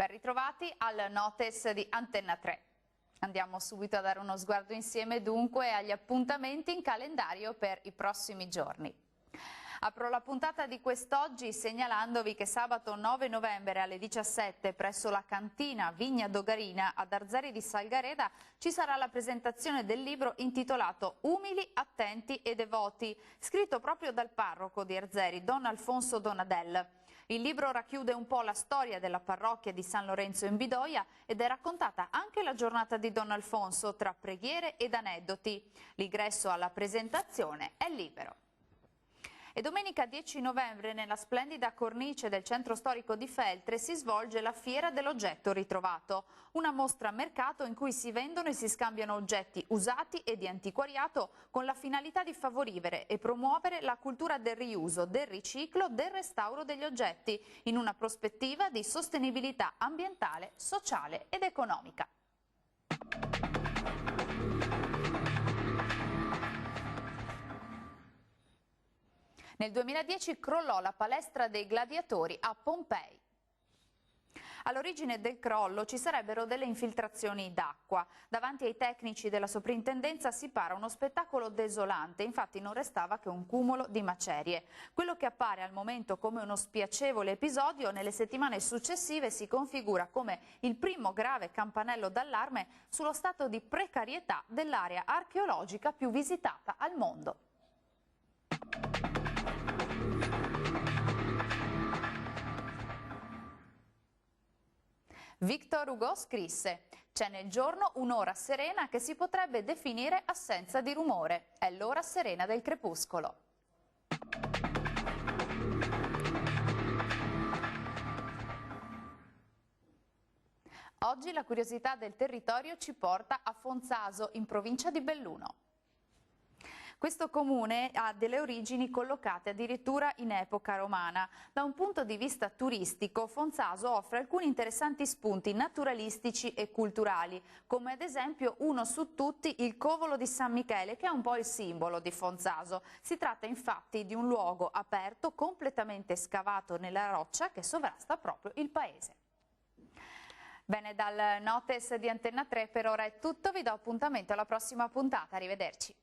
Ben ritrovati al Notes di Antenna 3. Andiamo subito a dare uno sguardo insieme dunque agli appuntamenti in calendario per i prossimi giorni. Apro la puntata di quest'oggi segnalandovi che sabato 9 novembre alle 17 presso la cantina Vigna Dogarina ad Arzeri di Salgareda ci sarà la presentazione del libro intitolato Umili, attenti e devoti, scritto proprio dal parroco di Arzeri, Don Alfonso Donadel. Il libro racchiude un po' la storia della parrocchia di San Lorenzo in Bidoia ed è raccontata anche la giornata di Don Alfonso tra preghiere ed aneddoti. L'ingresso alla presentazione è libero. E domenica 10 novembre nella splendida cornice del centro storico di Feltre si svolge la Fiera dell'Oggetto Ritrovato, una mostra a mercato in cui si vendono e si scambiano oggetti usati e di antiquariato con la finalità di favorire e promuovere la cultura del riuso, del riciclo, del restauro degli oggetti in una prospettiva di sostenibilità ambientale, sociale ed economica. Nel 2010 crollò la palestra dei gladiatori a Pompei. All'origine del crollo ci sarebbero delle infiltrazioni d'acqua. Davanti ai tecnici della soprintendenza si para uno spettacolo desolante, infatti non restava che un cumulo di macerie. Quello che appare al momento come uno spiacevole episodio, nelle settimane successive si configura come il primo grave campanello d'allarme sullo stato di precarietà dell'area archeologica più visitata al mondo. Victor Hugo scrisse: «C'è nel giorno un'ora serena che si potrebbe definire assenza di rumore. È l'ora serena del crepuscolo». Oggi la curiosità del territorio ci porta a Fonzaso, in provincia di Belluno. Questo comune ha delle origini collocate addirittura in epoca romana. Da un punto di vista turistico, Fonzaso offre alcuni interessanti spunti naturalistici e culturali, come ad esempio uno su tutti il Covolo di San Michele, che è un po' il simbolo di Fonzaso. Si tratta infatti di un luogo aperto, completamente scavato nella roccia, che sovrasta proprio il paese. Bene, dal Notes di Antenna 3 per ora è tutto, vi do appuntamento alla prossima puntata, arrivederci.